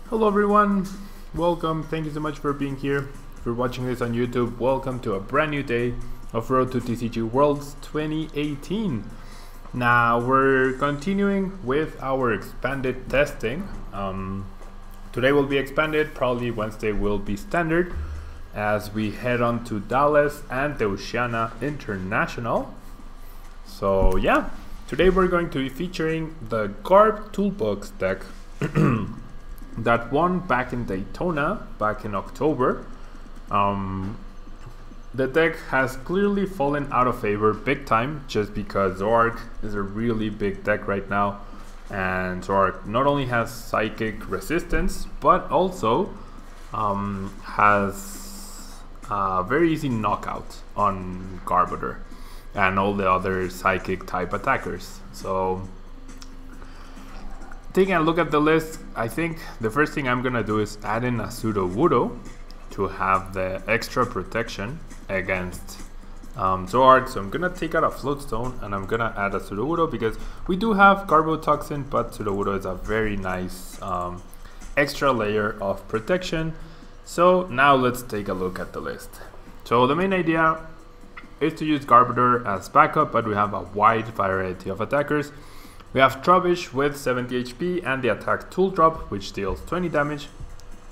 Hello everyone, welcome, thank you so much for being here. If you're watching this on YouTube, welcome to a brand new day of Road to TCG Worlds 2018. Now we're continuing with our expanded testing. Today will be expanded, probably Wednesday will be standard, as we head on to Dallas and the Oceania International. So yeah, today we're going to be featuring the Garbodor Toolbox deck that won back in Daytona back in October. The deck has clearly fallen out of favor big time just because Zoroark is a really big deck right now, and Zoroark not only has psychic resistance but also has a very easy knockout on Garbodor and all the other psychic type attackers. So taking a look at the list, I think the first thing I'm gonna do is add in a Sudowoodo to have the extra protection against Zoroark. So I'm gonna take out a Float Stone and I'm gonna add a Sudowoodo because we do have Garbotoxin, but Sudowoodo is a very nice extra layer of protection. So now let's take a look at the list. So the main idea is to use Garbodor as backup, but we have a wide variety of attackers. We have Trubbish with 70 HP and the attack tool drop, which deals 20 damage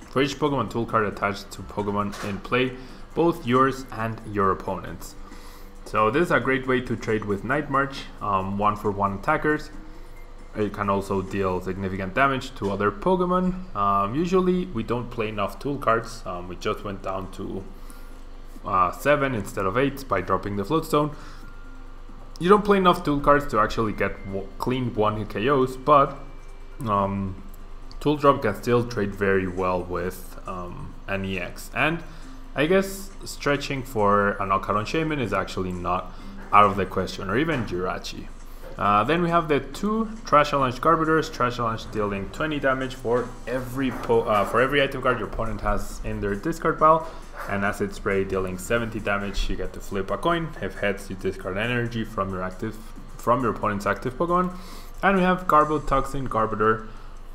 for each Pokemon tool card attached to Pokemon in play, both yours and your opponent's. So this is a great way to trade with Night March, 1-for-1 attackers. It can also deal significant damage to other Pokemon. Usually we don't play enough tool cards. We just went down to 7 instead of 8 by dropping the Float Stone. You don't play enough tool cards to actually get clean one-hit KOs, but tool drop can still trade very well with an EX. And I guess stretching for a knockout on Shaman is actually not out of the question, or even Jirachi. Then we have the two Trash Challenge Garbodors. Trash Challenge dealing 20 damage for every item card your opponent has in their discard pile, and Acid Spray dealing 70 damage. You get to flip a coin. If heads, you discard energy from your opponent's active Pokemon. And we have Garbotoxin Garbodor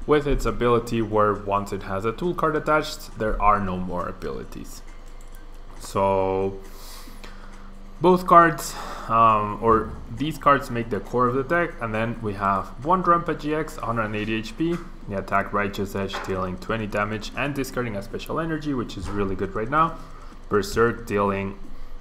with its ability where once it has a tool card attached, there are no more abilities. So both cards, or these cards, make the core of the deck. And then we have one Drampa-GX, 180 HP, the attack Righteous Edge dealing 20 damage and discarding a special energy, which is really good right now. Berserk dealing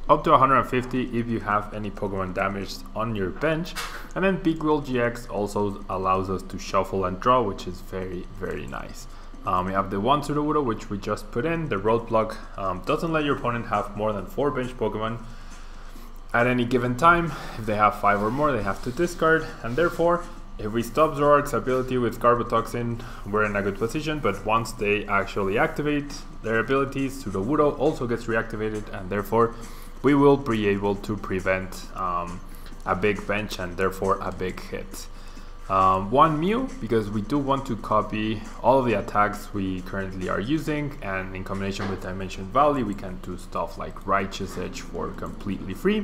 up to 150 if you have any Pokemon damaged on your bench. And then Big Wheel GX also allows us to shuffle and draw, which is very, very nice. We have the one Sudowoodo, which we just put in. The Roadblock doesn't let your opponent have more than 4 bench Pokemon at any given time. If they have 5 or more, they have to discard, and therefore if we stop Zoroark's ability with Garbotoxin, we're in a good position. But once they actually activate their abilities, Sudowoodo also gets reactivated, and therefore we will be able to prevent a big bench and therefore a big hit. One Mew, because we do want to copy all of the attacks we currently are using, and in combination with Dimension Valley we can do stuff like Righteous Edge for completely free.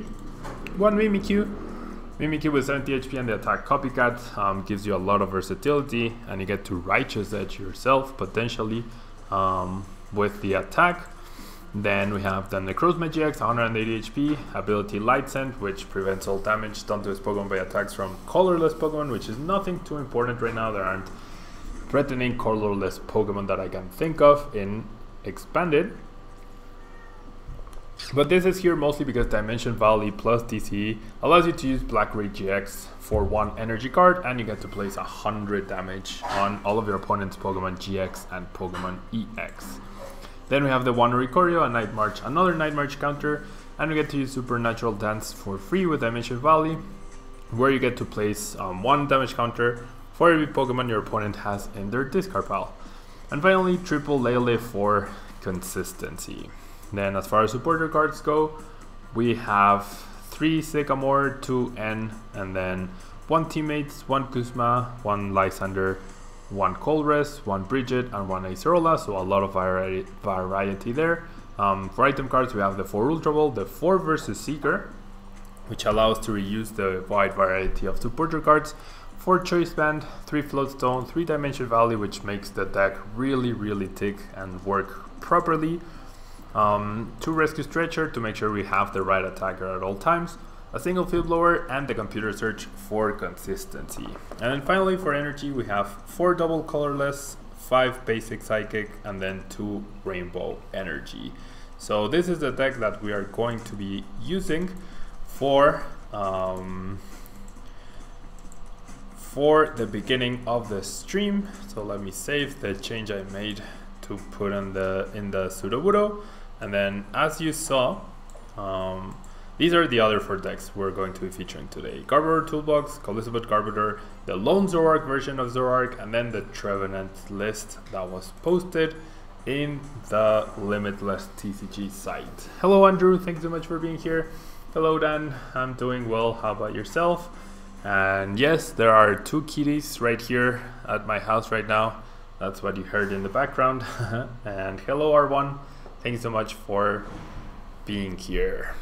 One Mimikyu with 70 HP and the attack Copycat gives you a lot of versatility, and you get to Righteous Edge yourself potentially with the attack. Then we have the Necrozma-GX 180 HP, ability Light Scent, which prevents all damage done to his Pokemon by attacks from colorless Pokemon, which is nothing too important right now. There aren't threatening colorless Pokemon that I can think of in expanded. But this is here mostly because Dimension Valley plus DCE allows you to use Black Ray GX for 1 energy card, and you get to place 100 damage on all of your opponent's Pokemon GX and Pokemon EX. Then we have the one Oricorio, a Night March, another Night March counter, and we get to use Supernatural Dance for free with Dimension Valley, where you get to place 1 damage counter for every Pokemon your opponent has in their discard pile. And finally, Tapu Lele for consistency. Then as far as supporter cards go, we have 3 Sycamore, 2 N, and then 1 Teammates, 1 Guzma, 1 Lysandre, 1 Colress, 1 Brigette, and 1 Acerola, so a lot of variety there. For item cards, we have the 4 Ultra Ball, the 4 versus Seeker, which allows to reuse the wide variety of supporter cards, 4 Choice Band, 3 Float Stone, 3 Dimension Valley, which makes the deck really tick and work properly. 2 Rescue Stretcher to make sure we have the right attacker at all times, a single Field Blower, and the Computer Search for consistency. And then finally for energy we have 4 double Colorless, 5 basic Psychic, and then 2 Rainbow Energy. So this is the deck that we are going to be using for the beginning of the stream. So let me save the change I made to put in the Sudowoodo. And then as you saw, these are the other 4 decks we're going to be featuring today. Garbodor Toolbox, Colizabot Garbodor, the lone Zoroark version of Zoroark, and then the Trevenant list that was posted in the Limitless TCG site. Hello Andrew, thanks so much for being here. Hello Dan, I'm doing well, how about yourself? And yes, there are 2 kitties right here at my house right now. That's what you heard in the background. And hello R1, thank you so much for being here.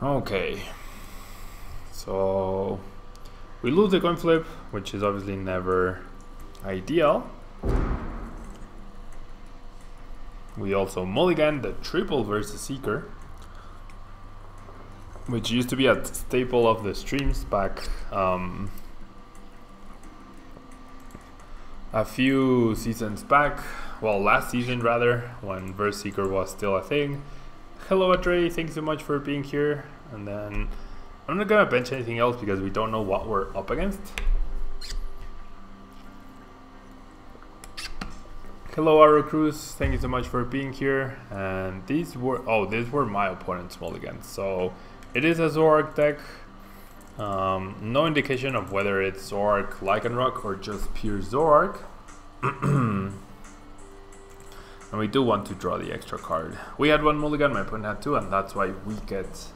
Okay, so we lose the coin flip, which is obviously never ideal. We also mulligan the triple versus Seeker, which used to be a staple of the streams back a few seasons back. Well, last season rather, when Verse Seeker was still a thing. Hello Atre, thanks so much for being here. And then I'm not gonna bench anything else because we don't know what we're up against. Hello Aro Cruz, thank you so much for being here. And these were my opponent's mulligans. So it is a Zoroark deck. No indication of whether it's Zoroark, Lycanroc, or just pure Zoroark. And we do want to draw the extra card. We had 1 mulligan, my opponent had 2, and that's why we get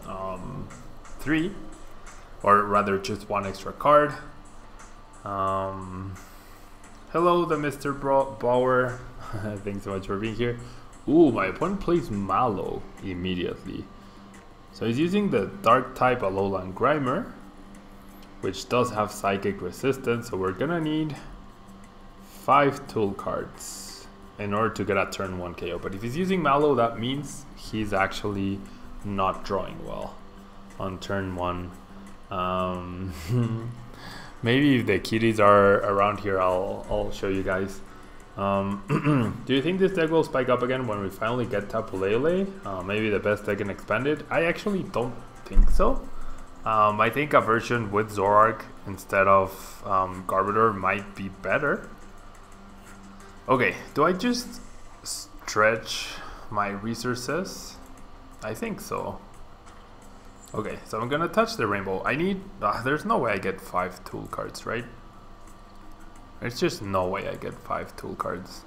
3. Or rather, just 1 extra card. Hello, the Mr. Bauer. Thanks so much for being here. Ooh, my opponent plays Mallow immediately. So he's using the Dark type Alolan Grimer, which does have Psychic resistance, so we're gonna need 5 tool cards in order to get a turn 1 KO. But if he's using Mallow, that means he's actually not drawing well on turn 1. Maybe if the kitties are around here, I'll show you guys. Do you think this deck will spike up again when we finally get Tapu Lele? Maybe the best deck in Expanded? I actually don't think so. I think a version with Zoroark instead of Garbodor might be better. Okay, do I just stretch my resources? I think so. Okay, so I'm gonna touch the rainbow. I need, there's no way I get 5 tool cards, right? There's just no way I get 5 tool cards.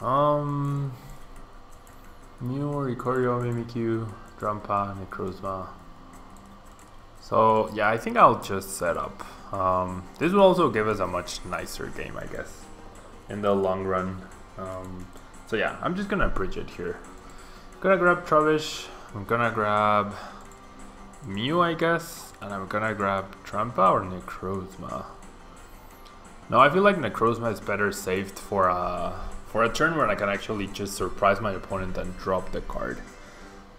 Mew, Oricorio, Mimikyu, Drampa, Necrozma. So yeah, I think I'll just set up. This will also give us a much nicer game, I guess, in the long run. So yeah, I'm just gonna bridge it here. Gonna grab Trubbish, I'm gonna grab Mew, I guess, and I'm gonna grab Drampa or Necrozma. No, I feel like Necrozma is better saved for a turn where I can actually just surprise my opponent and drop the card.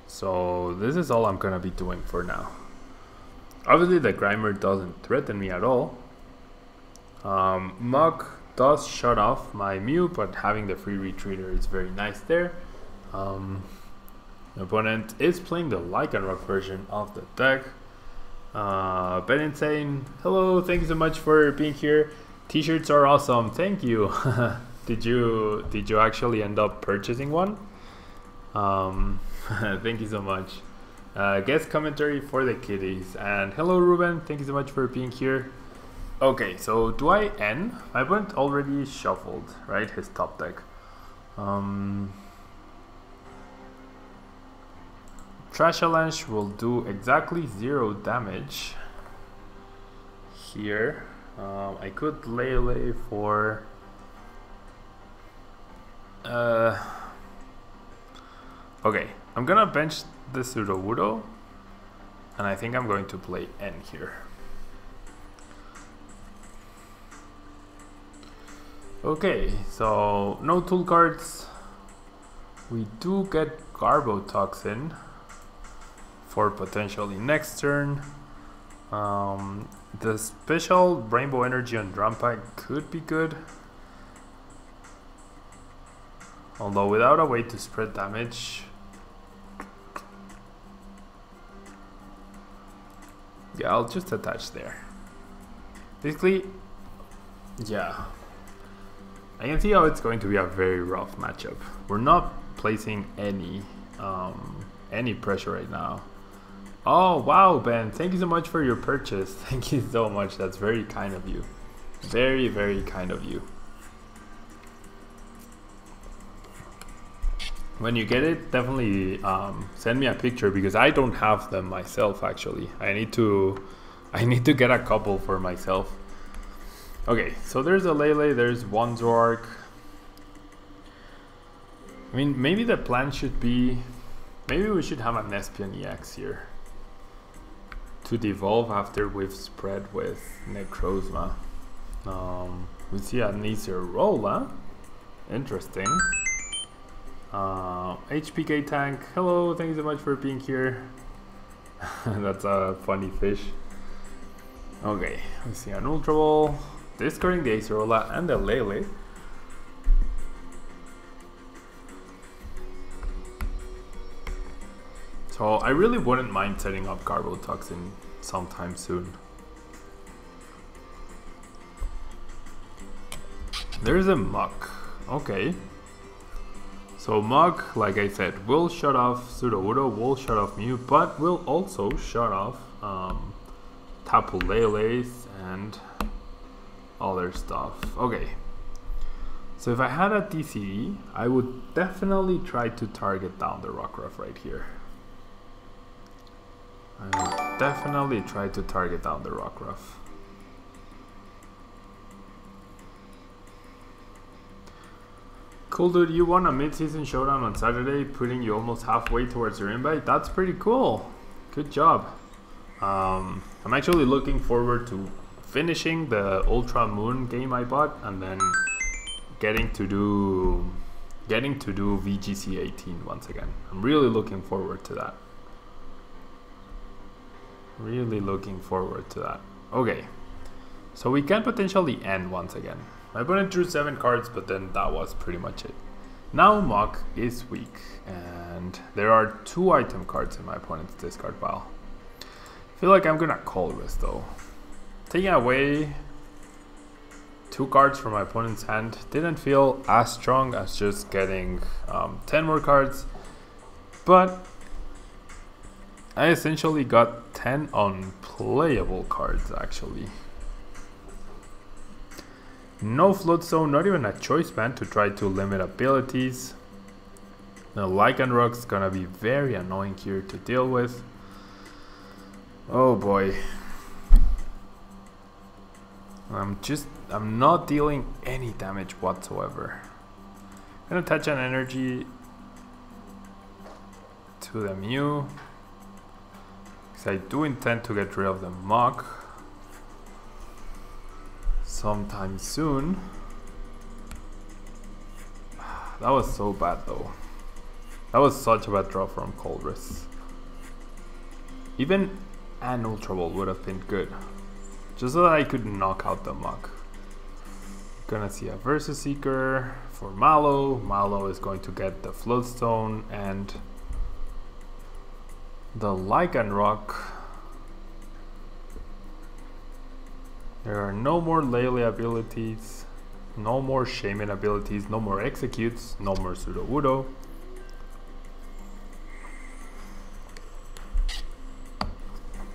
So this is all I'm gonna be doing for now. Obviously the Grimer doesn't threaten me at all. Mug does shut off my Mew, but having the free retreater is very nice there. The opponent is playing the Lycanroc version of the deck. Ben Insane, hello, thank you so much for being here. T-shirts are awesome, thank you. Did you actually end up purchasing one? Thank you so much. Guest commentary for the kitties. And hello Ruben, thank you so much for being here. Okay, so do I end? My opponent already shuffled, right? His top deck. Trash Avalanche will do exactly 0 damage here. I could Lele for okay, I'm gonna bench the Sudowoodo And I think I'm going to play N here. Okay, so no tool cards. We do get Garbotoxin for potentially next turn. The special Rainbow Energy on Drampa could be good. Although without a way to spread damage. Yeah, I'll just attach there. Basically, yeah. I can see how it's going to be a very rough matchup. We're not placing any pressure right now. Oh wow, Ben, thank you so much for your purchase. Thank you so much. That's very kind of you. Very, very kind of you. When you get it, definitely send me a picture because I don't have them myself actually. I need to get a couple for myself. Okay, so there's a Lele, there's one Zoroark. I mean, maybe the plan should be, maybe we should have an Espion EX here to devolve after we've spread with Necrozma. We see an Acerola, interesting. HPK Tank, hello, thank you so much for being here. That's a funny fish. Okay, we see an Ultra Ball, discarding the Acerola and the Lele. So I really wouldn't mind setting up Garbotoxin sometime soon. There's a Muck. Okay. So Muck, like I said, will shut off Sudowoodo, will shut off Mew, but will also shut off Tapu Lele's and other stuff. Okay. So if I had a TCG, I would definitely try to target down the Rockruff right here. I would definitely try to target down the Rockruff. Cool dude, you won a mid-season showdown on Saturday, putting you almost halfway towards your invite. That's pretty cool. Good job. I'm actually looking forward to finishing the Ultra Moon game I bought and then getting to do VGC 18 once again. I'm really looking forward to that. Really looking forward to that. Okay, so we can potentially end once again. My opponent drew 7 cards, but then that was pretty much it. Now Muck is weak, and there are 2 item cards in my opponent's discard pile. I feel like I'm gonna Colress though. Taking away 2 cards from my opponent's hand didn't feel as strong as just getting 10 more cards, but I essentially got 10 unplayable cards actually. No Float Stone, not even a choice band to try to limit abilities. The Lycanroc's gonna be very annoying here to deal with. Oh boy. I'm not dealing any damage whatsoever. I'm gonna attach an energy to the Mew, because I do intend to get rid of the Muck sometime soon. That was so bad though. That was such a bad draw from Colress. Even an Ultra Ball would have been good, just so that I could knock out the Muck. Gonna see a Versus Seeker for Mallow. Mallow is going to get the Float Stone and the Lycanroc. There are no more Lele abilities, no more Shaman abilities, no more Executes, no more Sudowoodo.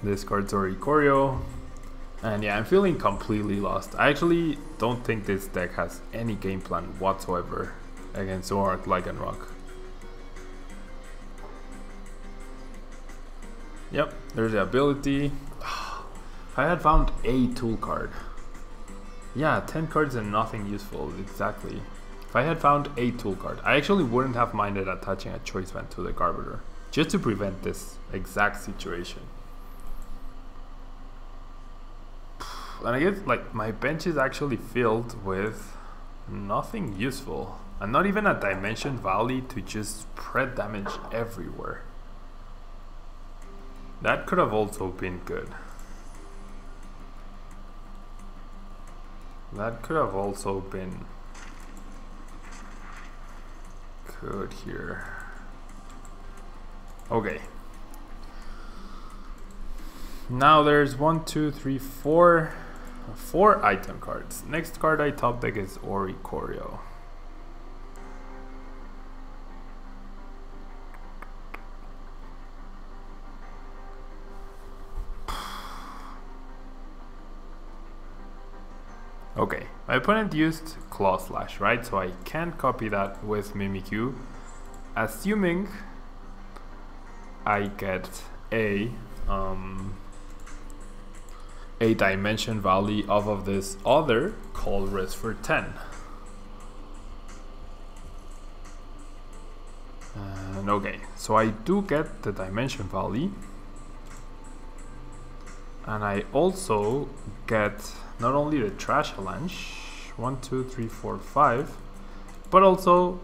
Discards Oricorio. And yeah, I'm feeling completely lost. I actually don't think this deck has any game plan whatsoever against Zoroark, Lycanroc. Yep, there's the ability. I had found a tool card. Yeah, 10 cards and nothing useful, exactly. If I had found a tool card, I actually wouldn't have minded attaching a choice band to the Garbodor, just to prevent this exact situation. And I guess like my bench is actually filled with nothing useful. And not even a Dimension Valley to just spread damage everywhere. That could have also been good. That could have also been good here. Okay. Now there's 1, 2, 3, 4 item cards. Next card I top deck is Oricorio. Okay, my opponent used Claw Slash, right? So I can't copy that with Mimikyu, assuming I get a Dimension Valley off of this other Colress for 10. And okay, so I do get the Dimension Valley, and I also get not only the Trash Avalanche, 1, 2, 3, 4, 5, but also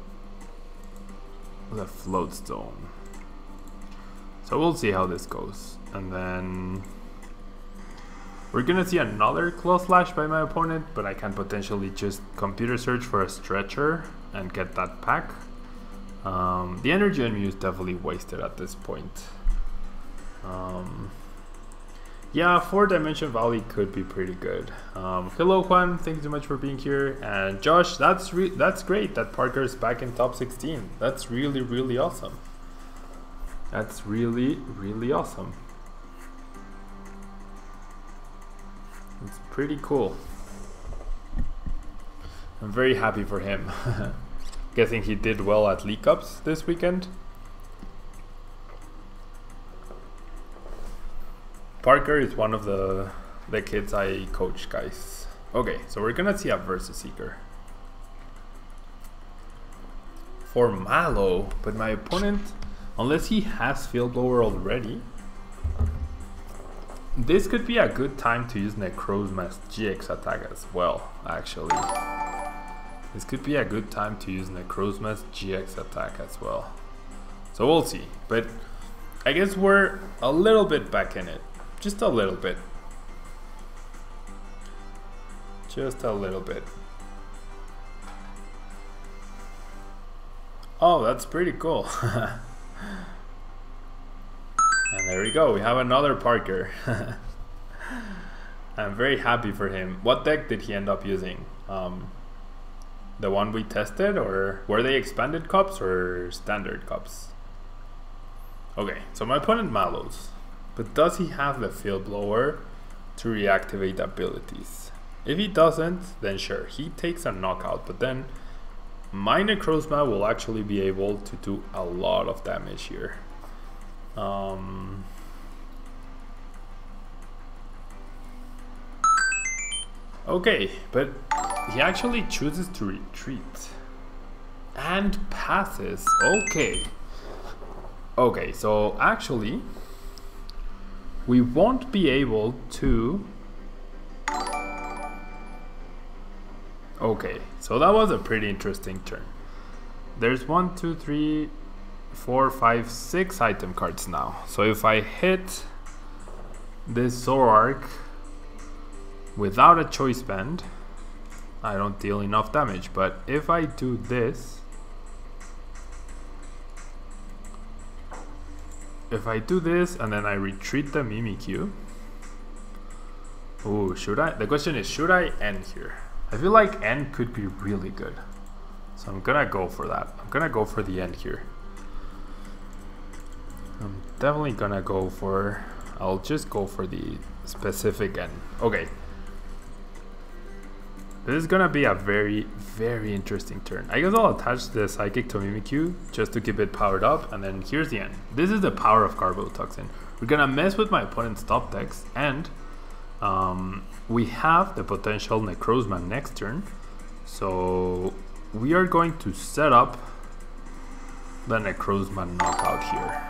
the Float Stone. So we'll see how this goes. And then we're gonna see another Claw Slash by my opponent, but I can potentially just Computer Search for a Stretcher and get that pack. The energy on Mew is definitely wasted at this point. Yeah, 4 Dimension Valley could be pretty good. Hello Juan, thank you so much for being here. And Josh, that's great that Parker's back in top 16. That's really awesome. That's really awesome. It's pretty cool. I'm very happy for him. Guessing he did well at League Cups this weekend. Parker is one of the kids I coach, guys. Okay, so we're gonna see a versus Seeker for Mallow, but my opponent, unless he has Field Blower already, this could be a good time to use Necrozma-GX attack as well, actually. This could be a good time to use Necrozma-GX attack as well. So we'll see, but I guess we're a little bit back in it. Just a little bit. Just a little bit. Oh, that's pretty cool. And there we go, we have another Parker. I'm very happy for him. What deck did he end up using? The one we tested, or were they expanded cups or standard cups? Okay, so my opponent Mallows. But does he have the Field Blower to reactivate abilities? If he doesn't, then sure, he takes a knockout, but then my Necrozma will actually be able to do a lot of damage here. Okay, but he actually chooses to retreat and passes. Okay, so actually we won't be able to. Okay, so that was a pretty interesting turn. There's 1, 2, 3, 4, 5, 6 item cards now. So if I hit this Zoroark without a choice band, I don't deal enough damage. But if I do this, and then I retreat the Mimikyu. Ooh, should I? The question is, should I end here? I feel like end could be really good. So I'm gonna go for that. I'm gonna go for the end here. I'm definitely gonna go for, I'll just go for the specific end. Okay. This is gonna be a very, very interesting turn. I guess I'll attach the Psychic to Mimikyu just to keep it powered up, and then here's the end. This is the power of Garbotoxin. We're gonna mess with my opponent's top decks, and we have the potential Necrozma next turn. So we are going to set up the Necrozma knockout here.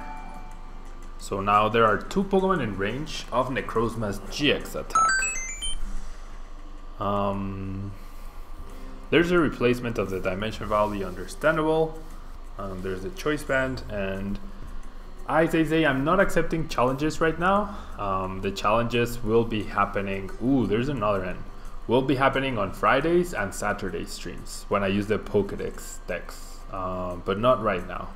So now there are 2 Pokemon in range of Necrozma's GX attack. There's a replacement of the Dimension Valley, understandable. There's a choice band, and as I say, I'm not accepting challenges right now. The challenges will be happening. Ooh, there's another end. Will be happening on Fridays and Saturday streams when I use the Pokédex decks, but not right now.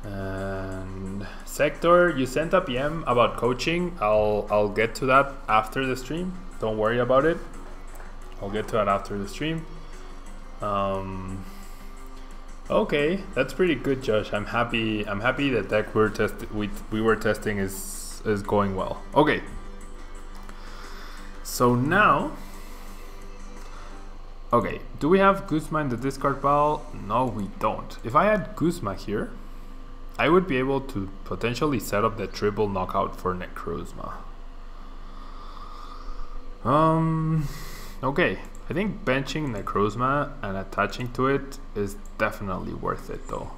And Sector, you sent a PM about coaching. I'll get to that after the stream. Don't worry about it. I'll get to that after the stream. Okay, that's pretty good, Josh. I'm happy the deck we were testing is going well. Okay. So now, okay, do we have Guzma in the discard pile? No, we don't. If I had Guzma here, I would be able to potentially set up the triple knockout for Necrozma. Okay, I think benching Necrozma and attaching to it is definitely worth it though.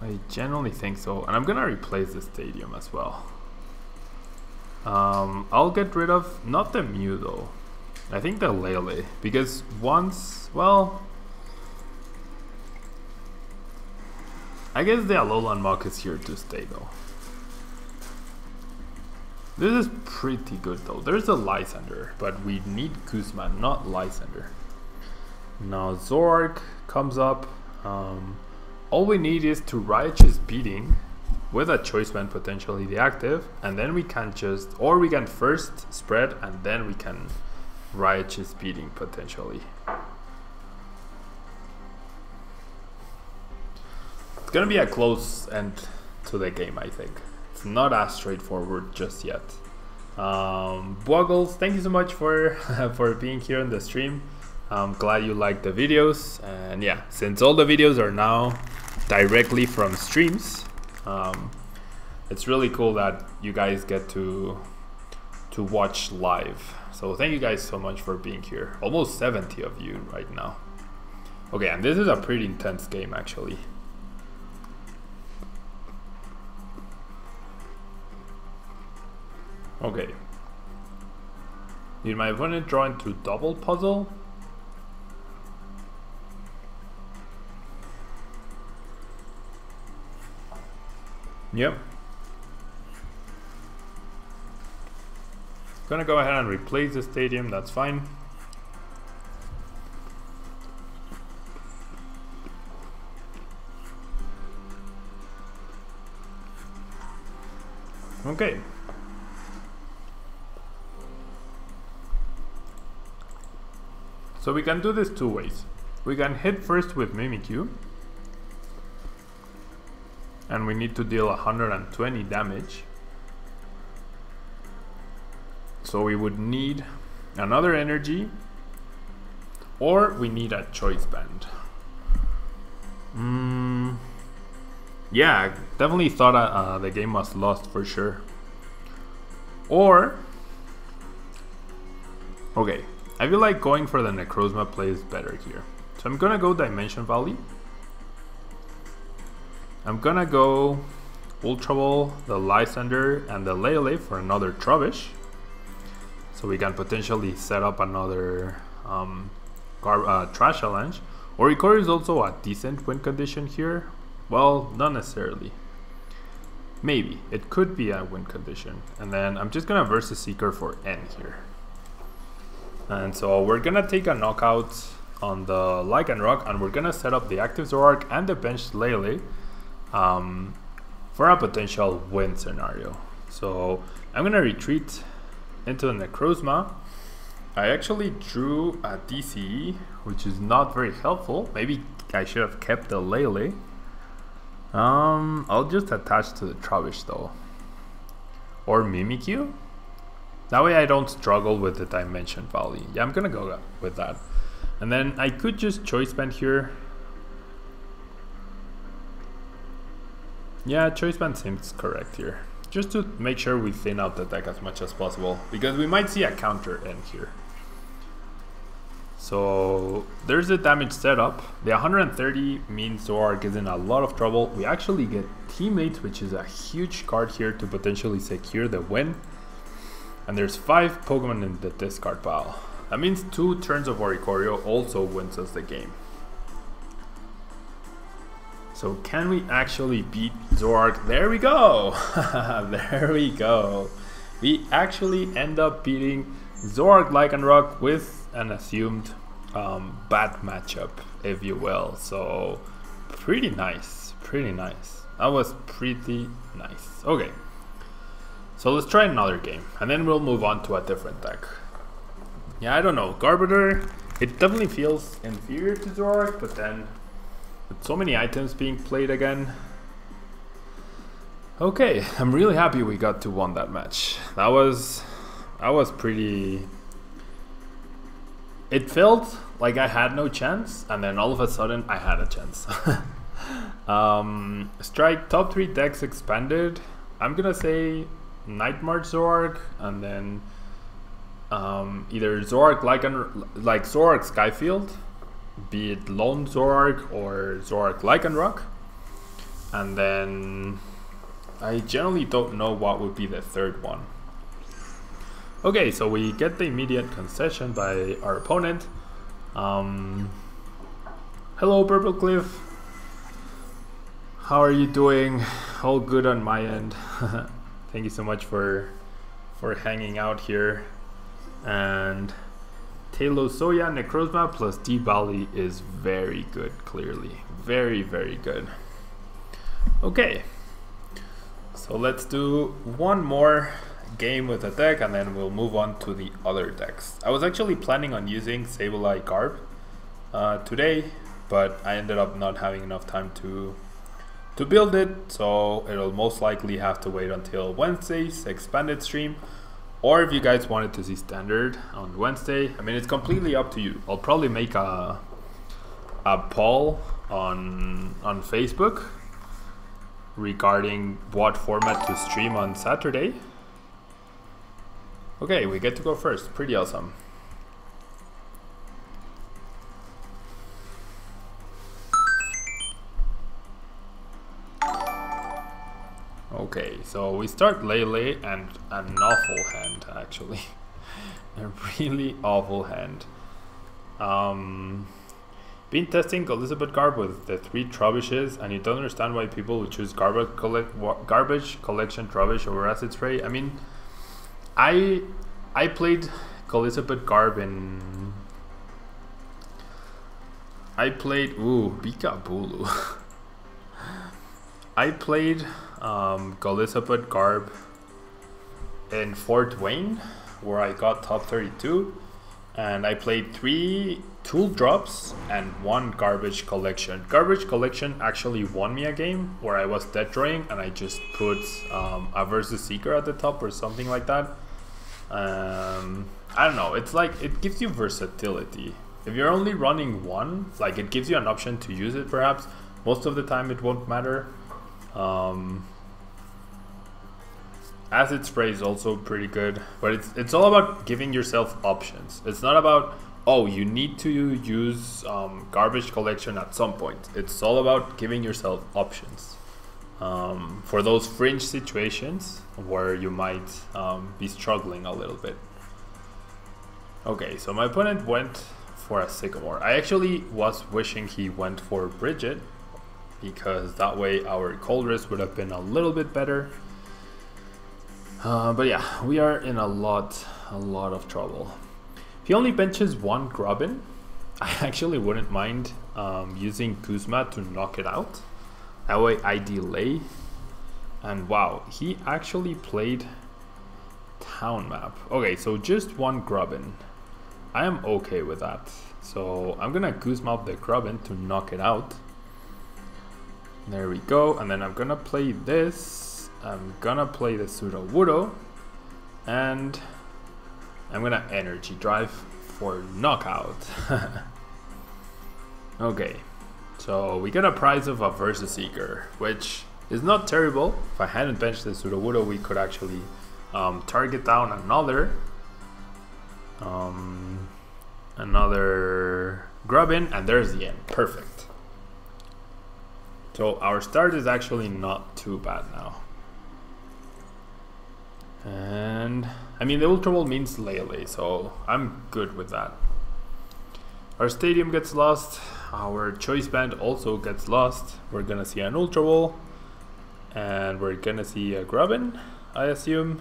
I genuinely think so, and I'm gonna replace the stadium as well. I'll get rid of, not the Mew though, I think the Lele, because once, well, I guess the Alolan Muk is here to stay though. This is pretty good though. There's a Lysandre, but we need Guzma, not Lysandre. Now Zoroark comes up. All we need is to Righteous Beating with a choice band potentially deactive, and then we can just, or we can first spread and then we can Righteous Beating potentially. It's gonna be a close end to the game, I think. It's not as straightforward just yet. Boggles, thank you so much for for being here on the stream. I'm glad you liked the videos, and yeah, since all the videos are now directly from streams, it's really cool that you guys get to watch live. So thank you guys so much for being here. Almost 70 of you right now. Okay, and this is a pretty intense game actually. Okay. Did my opponent draw into double puzzle? Yep. Gonna go ahead and replace the stadium, that's fine. Okay. So we can do this two ways. We can hit first with Mimikyu, and we need to deal 120 damage. So we would need another energy, or we need a choice band. Yeah, I definitely thought the game was lost for sure. Or, okay, I feel like going for the Necrozma play is better here. So I'm gonna go Dimension Valley. I'm gonna go Ultra Ball, the Lysandre, and the Lele for another Trubbish. So we can potentially set up another Trash Challenge. Oricorio is also a decent win condition here. Well, not necessarily. Maybe. It could be a win condition. And then I'm just gonna versus Seeker for N here. And so we're gonna take a knockout on the Lycanroc, and we're gonna set up the active Zoroark and the benched Lele for a potential win scenario. So I'm gonna retreat into the Necrozma. I actually drew a DCE, which is not very helpful. Maybe I should have kept the Lele. I'll just attach to the Trubbish though, or Mimikyu. That way I don't struggle with the Dimension Valley. Yeah, I'm gonna go with that. And then I could just choice band here. Yeah, choice band seems correct here. Just to make sure we thin out the deck as much as possible, because we might see a counter in here. So there's the damage setup. The 130 means Zoroark is in a lot of trouble. We actually get Teammates, which is a huge card here to potentially secure the win. And there's 5 Pokemon in the discard pile. That means 2 turns of Oricorio also wins us the game. So can we actually beat Zoroark? There we go! There we go. We actually end up beating Zoroark Lycanroc with an assumed bad matchup, if you will. So pretty nice, pretty nice. That was pretty nice. Okay, so let's try another game and then we'll move on to a different deck. Yeah, I don't know, Garbodor, it definitely feels inferior to Zoroark, but then with so many items being played again. Okay, I'm really happy we got to win that match. That was pretty... It felt like I had no chance, and then all of a sudden I had a chance. Strike top 3 decks expanded. I'm gonna say Night March Zoroark, and then either Zoroark like Zoroark Skyfield, be it Lone Zoroark or Zoroark Lycanroc, and then I generally don't know what would be the third one. Okay, so we get the immediate concession by our opponent. Hello, Purple Cliff. How are you doing? All good on my end. Thank you so much for hanging out here. And Talo Soya Necrozma plus D Bali is very good, clearly. Very, very good. Okay. So let's do one more game with a deck and then we'll move on to the other decks. I was actually planning on using Sableye Garb today, but I ended up not having enough time to build it, so it'll most likely have to wait until Wednesday's expanded stream, or if you guys wanted to see standard on Wednesday, I mean, it's completely up to you. I'll probably make a poll on Facebook regarding what format to stream on Saturday. Okay, we get to go first. Pretty awesome. Okay, so we start Lele and an awful hand, actually. A really awful hand. Been testing Elizabeth Garb with the 3 Trubbishes, and you don't understand why people would choose garbage collection Trubbish over Acid Spray. I mean, I played Elizabeth Garb in... I played... Ooh, Bikabulu. I played Elizabeth Garb in Fort Wayne, where I got top 32, and I played 3 tool drops and 1 garbage collection. Garbage collection actually won me a game where I was dead drawing and I just put a versus Seeker at the top or something like that. I don't know, it's like, it gives you versatility. If you're only running 1, like, it gives you an option to use it perhaps. Most of the time it won't matter. Acid Spray is also pretty good, but it's all about giving yourself options. It's not about, oh, you need to use garbage collection at some point. It's all about giving yourself options for those fringe situations where you might be struggling a little bit. Okay, so my opponent went for a Sycamore. I actually was wishing he went for Brigette, because that way our Colress would have been a little bit better. But yeah, we are in a lot of trouble. If he only benches 1 Grubbin, I actually wouldn't mind using Guzma to knock it out. That way I delay. And wow, he actually played Town Map. Okay, so just 1 Grubbin. I am okay with that. So I'm gonna Guzma up the Grubbin to knock it out. There we go, and then I'm gonna play this. I'm gonna play the Sudowoodo, and I'm gonna Energy Drive for knockout. Okay, so we get a prize of a versus Seeker, which is not terrible. If I hadn't benched the Sudowoodo, we could actually target down another Grubbin, and there's the end. Perfect. So our start is actually not too bad now. And I mean, the Ultra Ball means Lele, so I'm good with that. Our stadium gets lost, our choice band also gets lost. We're gonna see an Ultra Ball, and we're gonna see a Grubbin, I assume.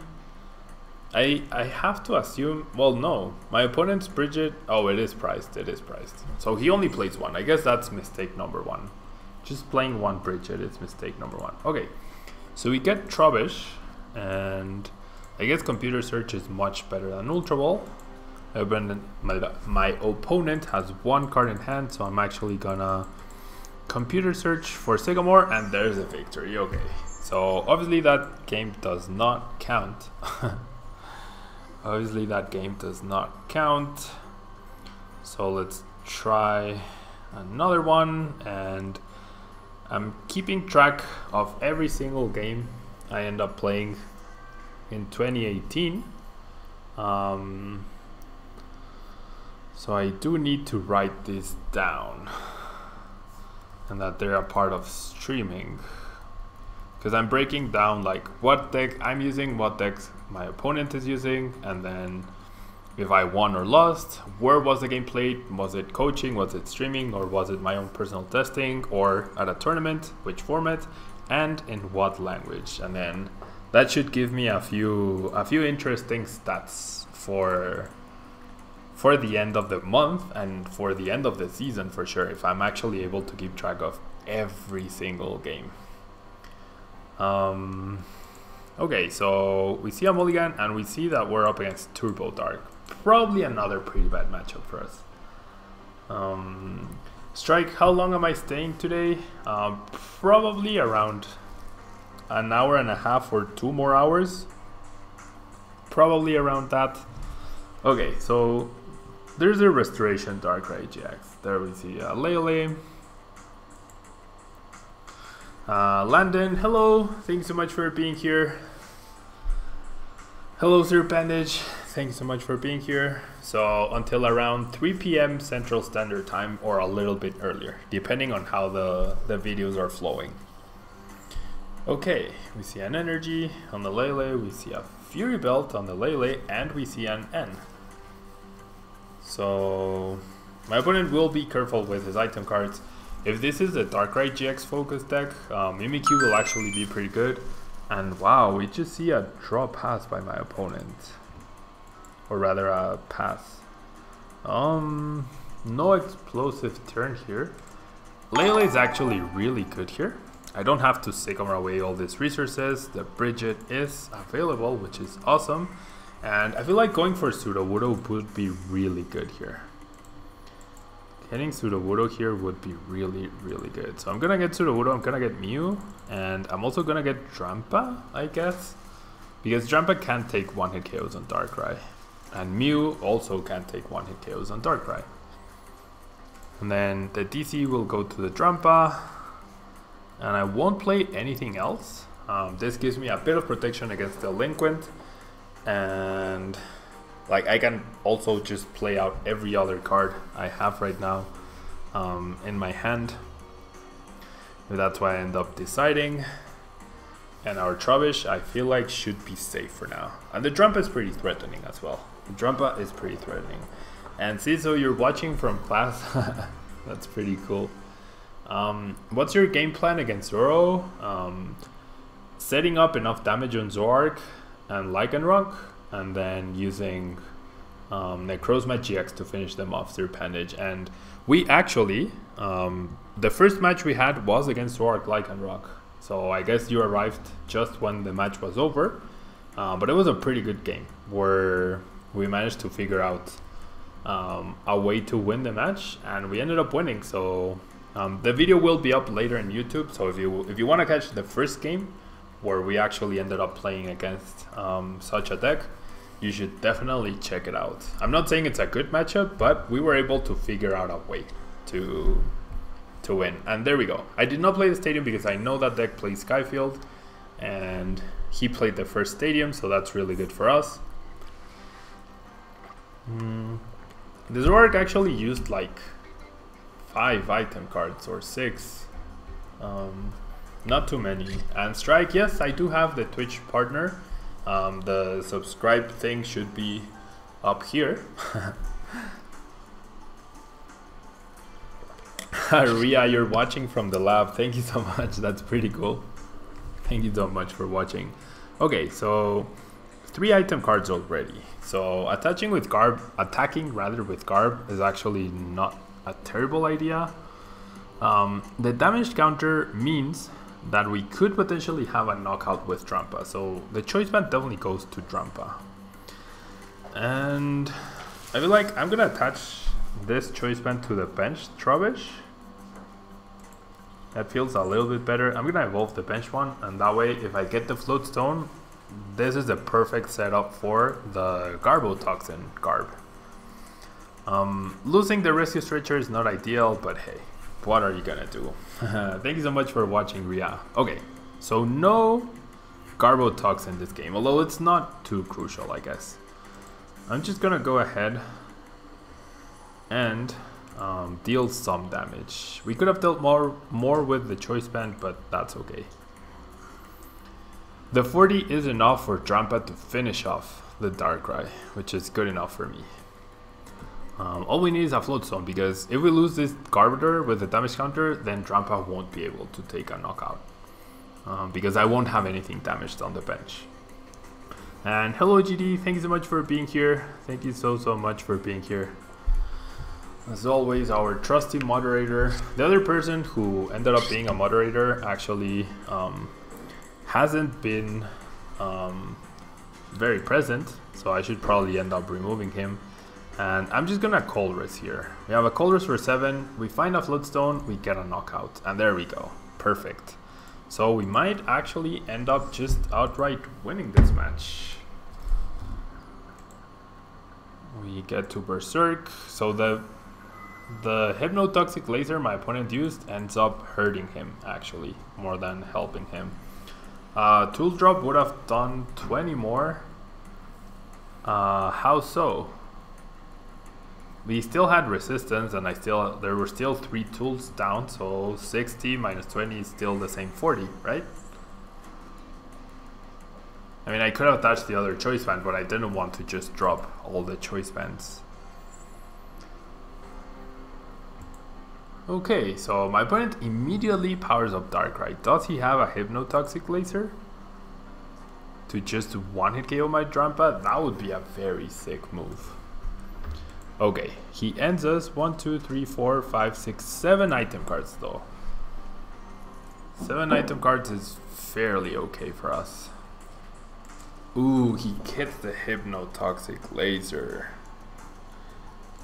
I have to assume, well no, my opponent's Brigette, oh it is priced. So he only plays one, I guess that's mistake number one. Just playing one Brigette is mistake number one. Okay, so we get Trubbish, and I guess Computer Search is much better than Ultra Ball. My opponent has one card in hand, so I'm actually gonna Computer Search for Sycamore, and there's a victory. Okay, so obviously that game does not count. Obviously that game does not count. So let's try another one, and I'm keeping track of every single game I end up playing in 2018. So I do need to write this down, and that they're a part of streaming, because I'm breaking down like what deck I'm using, what decks my opponent is using, and then if I won or lost, where was the game played, was it coaching, was it streaming, or was it my own personal testing, or at a tournament, which format, and in what language. And then that should give me a few interesting stats for the end of the month and for the end of the season for sure, if I'm actually able to keep track of every single game. Okay, so we see a mulligan, and we see that we're up against Turbo Dark. Probably another pretty bad matchup for us. Strike, how long am I staying today? Probably around an hour and a half or 2 more hours. Probably around that. Okay, so there's a Restoration Darkrai GX. There we see Lele. Landon, hello. Thanks so much for being here. Hello, Sir Bandage. Thanks so much for being here. So until around 3 p.m. Central Standard Time, or a little bit earlier, depending on how the videos are flowing. Okay, we see an Energy on the Lele, we see a Fury Belt on the Lele, and we see an N. So my opponent will be careful with his item cards. If this is a Darkrai GX focus deck, Mimikyu will actually be pretty good. And wow, we just see a draw pass by my opponent. Or rather a pass. No explosive turn here. Lele is actually really good here. I don't have to Sycamore away all these resources. The Brigette is available, which is awesome. And I feel like going for Sudowoodo would be really good here. Getting Sudowoodo here would be really, really good. So I'm gonna get Sudowoodo, I'm gonna get Mew, and I'm also gonna get Drampa, I guess. Because Drampa can't take one-hit KOs on Darkrai. And Mew also can't take one-hit KOs on Darkrai. And then the DC will go to the Drampa. And I won't play anything else. This gives me a bit of protection against Delinquent. And like I can also just play out every other card I have right now in my hand. And that's why I end up deciding. And our Trubbish, I feel like, should be safe for now. And the Drampa is pretty threatening as well. The Drampa is pretty threatening. And see, so you're watching from class. That's pretty cool. What's your game plan against Zoro? Setting up enough damage on Zoroark and Lycanroc, and then using Necrozma-GX to finish them off through Pendage. And we actually, the first match we had was against Zoroark Lycanroc. So I guess you arrived just when the match was over. But it was a pretty good game where we managed to figure out a way to win the match, and we ended up winning. So the video will be up later in YouTube. So if you want to catch the first game where we actually ended up playing against such a deck, you should definitely check it out. I'm not saying it's a good matchup, but we were able to figure out a way to win. And there we go. I did not play the stadium because I know that deck plays Skyfield, and he played the first stadium, so that's really good for us. The Zoroark actually used like 5 item cards or 6. Not too many. And Strike, yes, I do have the Twitch partner. The subscribe thing should be up here. Ria, you're watching from the lab. Thank you so much. That's pretty cool. Thank you so much for watching. Okay, so 3 item cards already. So attacking with Garb is actually not a terrible idea. The damage counter means that we could potentially have a knockout with Drampa. So the choice band definitely goes to Drampa. And I feel like I'm gonna attach this choice band to the bench Trubbish. That feels a little bit better. I'm gonna evolve the bench one, and that way if I get the Float Stone, this is the perfect setup for the Garbotoxin Garb. Losing the Rescue Stretcher is not ideal, but hey, what are you gonna do? Thank you so much for watching, Ria. Okay, so no Garbotoxin in this game, although it's not too crucial, I guess. I'm just gonna go ahead and deal some damage. We could have dealt more with the choice band, but that's okay. The 40 is enough for Drampa to finish off the Darkrai, which is good enough for me. All we need is a Float Stone, because if we lose this Garbodor with the damage counter, then Drampa won't be able to take a knockout. Because I won't have anything damaged on the bench. And hello GD, thank you so much for being here. Thank you so much for being here. As always, our trusty moderator. The other person who ended up being a moderator actually hasn't been very present, so I should probably end up removing him. And I'm just gonna Colress here. We have a Colress for 7, we find a Float Stone, we get a knockout, and there we go. Perfect. So we might actually end up just outright winning this match. We get to Berserk. So the Hypnotoxic Laser my opponent used ends up hurting him, actually, more than helping him. Tool Drop would have done 20 more. How so? We still had resistance, and there were still 3 tools down, so 60 minus 20 is still the same 40, right? I mean, I could have attached the other choice band, but I didn't want to just drop all the choice bands. Okay, so my opponent immediately powers up Darkrai. Does he have a Hypnotoxic Laser to just one-hit KO my Drampa? That would be a very sick move. Okay, he ends us 1, 2, 3, 4, 5, 6, 7 item cards though. 7 item cards is fairly okay for us. Ooh, he gets the Hypnotoxic Laser,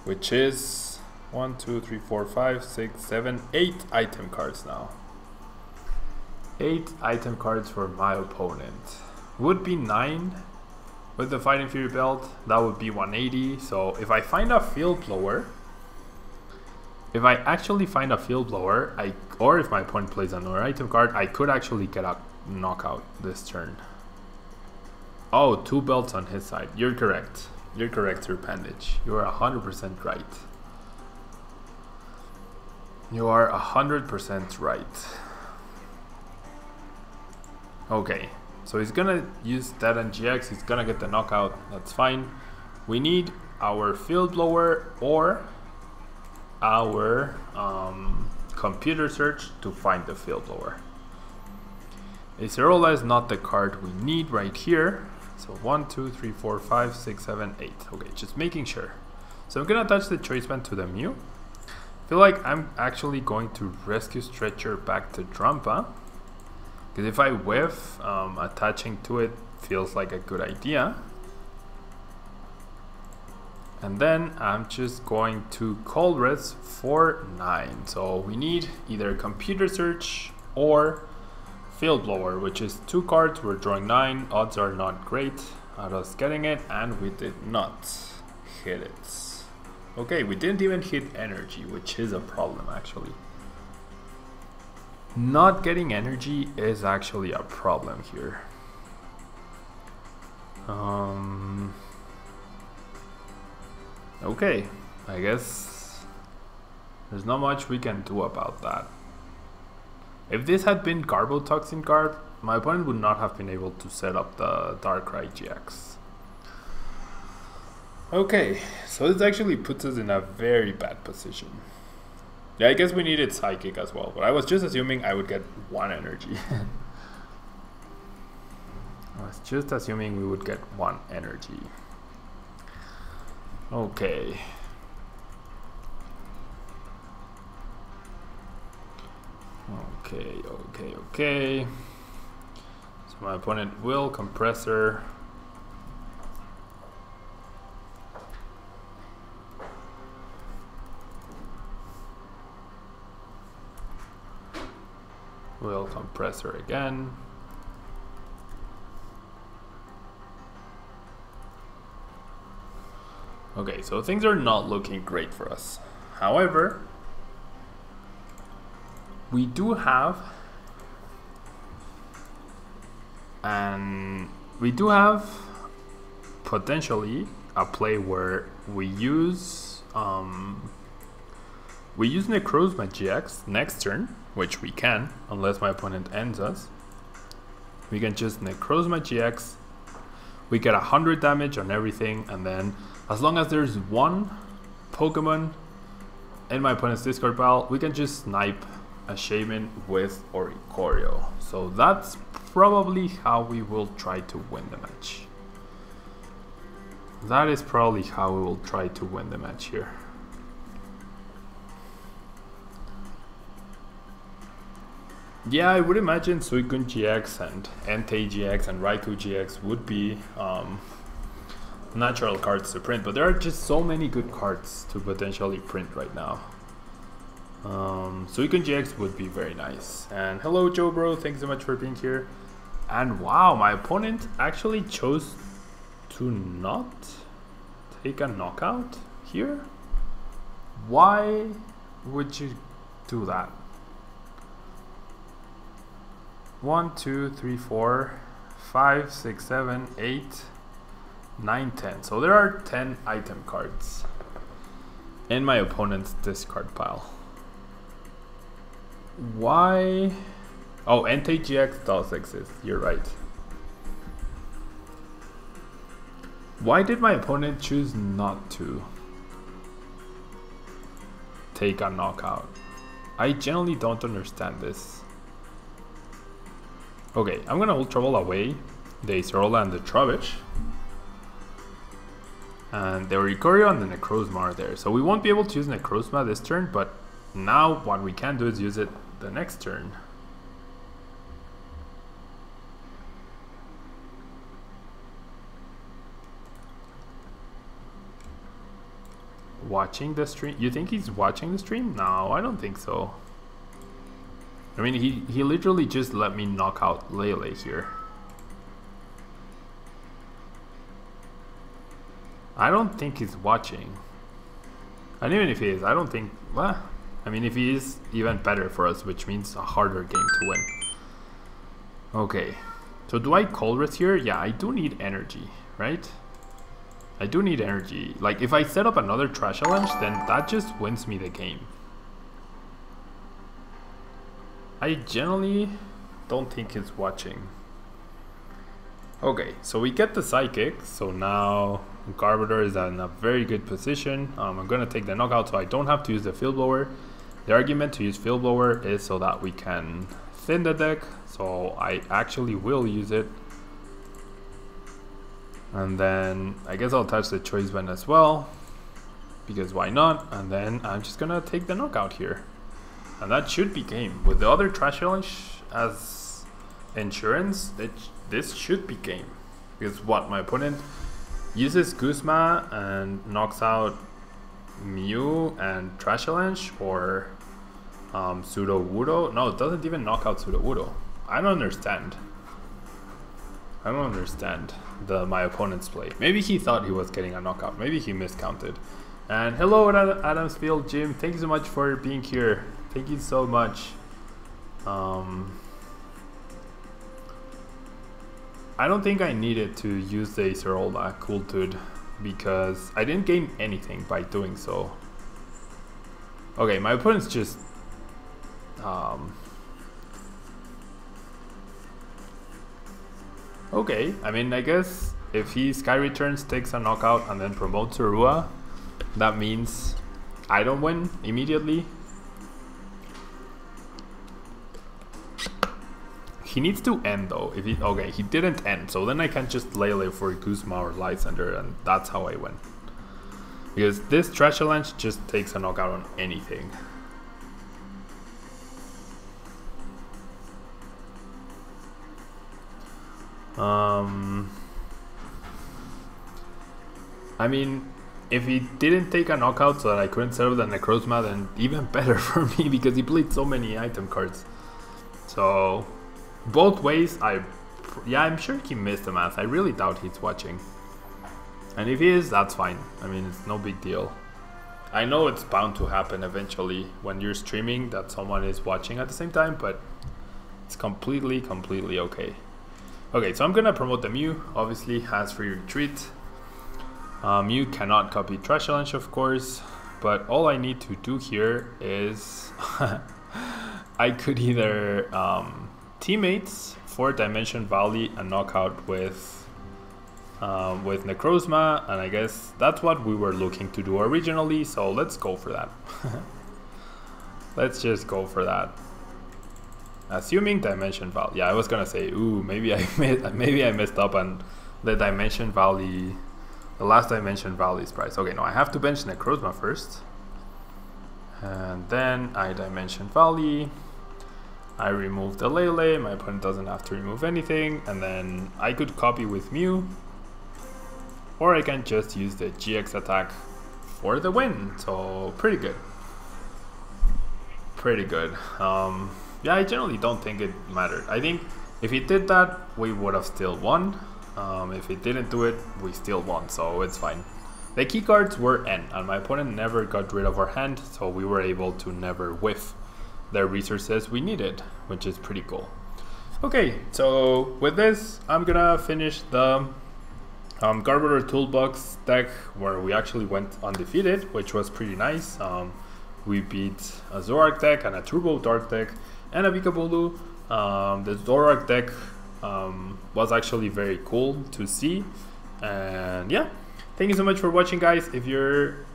which is 1, 2, 3, 4, 5, 6, 7, 8 item cards now. 8 item cards for my opponent. Would be 9 with the Fighting Fury belt. That would be 180. So if I find a Field Blower, if I actually find a Field Blower, or if my opponent plays another item card, I could actually get a knockout this turn. Oh, 2 belts on his side. You're correct. You're correct, Sir Pandage. You are 100% right. You are 100% right. Okay, so he's gonna use that on GX. He's gonna get the knockout. That's fine. We need our Field Blower or our Computer Search to find the Field Blower. Acerola is not the card we need right here. So 1, 2, 3, 4, 5, 6, 7, 8. Okay, just making sure. So I'm gonna attach the choice band to the Mew. I feel like I'm actually going to Rescue Stretcher back to Drampa, because if I whiff, attaching to it feels like a good idea. And then I'm just going to Colress for 9. So we need either Computer Search or Field Blower, which is 2 cards. We're drawing 9. Odds are not great at us getting it, and we did not hit it. Okay, we didn't even hit energy, which is a problem actually. Not getting energy is actually a problem here. Okay, I guess there's not much we can do about that. If this had been Garbotoxin Garb, my opponent would not have been able to set up the Darkrai GX. Okay, so this actually puts us in a very bad position. Yeah, I guess we needed Psychic as well, but I was just assuming I would get 1 energy. I was just assuming we would get 1 energy. Okay. Okay. So my opponent will Compressor. Will Compressor again. Okay, so things are not looking great for us. However, we do have potentially a play where we use Necrozma-GX next turn, which we can, unless my opponent ends us. We can just Necrozma-GX, we get 100 damage on everything, and then as long as there's 1 Pokemon in my opponent's discard pile, we can just snipe a Shaman with Oricorio. So that's probably how we will try to win the match. That is probably how we will try to win the match here. Yeah, I would imagine Suicune GX and Entei GX and Raikou GX would be natural cards to print, but there are just so many good cards to potentially print right now. Suicune GX would be very nice. And hello Joe Bro, thanks so much for being here. And wow, my opponent actually chose to not take a knockout here? Why would you do that? 1, 2, 3, 4, 5, 6, 7, 8, 9, 10. So there are 10 item cards in my opponent's discard pile. Why? Oh, Entei GX does exist, you're right. Why did my opponent choose not to take a knockout? I genuinely don't understand this. Okay, I'm gonna Ultra Ball away the Acerola and the Trubbish. And the Oricorio and the Necrozma are there. So we won't be able to use Necrozma this turn, but now what we can do is use it the next turn. Watching the stream? You think he's watching the stream? No, I don't think so. I mean, he literally just let me knock out Lele here. I don't think he's watching. And even if he is, I don't think... Well, I mean, if he is, even better for us, which means a harder game to win. Okay. So do I Colress here? Yeah, I do need energy, right? I do need energy. Like, if I set up another Trash Challenge, then that just wins me the game. I generally don't think he's watching. Okay, so we get the Psychic. So now Garbodor is in a very good position. I'm going to take the knockout so I don't have to use the Field Blower. The argument to use Field Blower is so that we can thin the deck. So I actually will use it. And then I guess I'll touch the Choice Band as well, because why not? And then I'm just going to take the knockout here. And that should be game. With the other Trash Challenge as insurance, this should be game. Because what, my opponent uses Guzma and knocks out Mew and Trash Challenge, or Sudowoodo. No, it doesn't even knock out Sudowoodo. I don't understand. I don't understand my opponent's play. Maybe he thought he was getting a knockout. Maybe he miscounted. And hello Adamsfield Jim, thank you so much for being here. Thank you so much. I don't think I needed to use the Acerola Cool Dude because I didn't gain anything by doing so. Okay, my opponent's just Okay, I mean, I guess if he Sky Returns, takes a knockout, and then promotes Zorua, that means I don't win immediately. He needs to end though. If he, okay, he didn't end, so then I can just Lele for Guzma or Lysandre, and that's how I win. Because this Trash Challenge just takes a knockout on anything. I mean, if he didn't take a knockout so that I couldn't set up the Necrozma, then even better for me, because he played so many item cards. So both ways, yeah, I'm sure he missed the math. I really doubt he's watching. And if he is, that's fine. I mean, it's no big deal. I know it's bound to happen eventually when you're streaming that someone is watching at the same time, but it's completely okay. Okay, so I'm gonna promote the Mew. Obviously, has free retreat. Mew cannot copy Trash Challenge, of course, but all I need to do here is I could either Teammates for Dimension Valley and knockout with Necrozma, and I guess that's what we were looking to do originally, so let's go for that. Let's just go for that. Assuming Dimension Valley. Yeah, I was gonna say, ooh, maybe I messed up on the Dimension Valley, the last Dimension Valley's price. Okay, no, I have to bench Necrozma first, and then I Dimension Valley. I remove the Lele. My opponent doesn't have to remove anything, and then I could copy with Mew, or I can just use the GX attack for the win. So pretty good. Pretty good. Yeah, I generally don't think it mattered. I think if he did that, we would have still won. If he didn't do it, we still won, so it's fine. The key cards were N, and my opponent never got rid of our hand, so we were able to never whiff the resources we needed, which is pretty cool. Okay, so with this, I'm gonna finish the Garbodor Toolbox deck, where we actually went undefeated, which was pretty nice. We beat a Zoroark deck and a Turbo Dark deck and a Vikabolu. The Zoroark deck was actually very cool to see. And yeah, thank you so much for watching, guys. If you're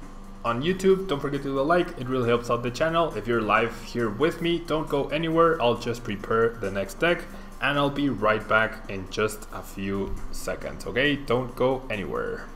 on YouTube, don't forget to do a like, it really helps out the channel. If you're live here with me, don't go anywhere. I'll just prepare the next deck and I'll be right back in just a few seconds. Okay, don't go anywhere.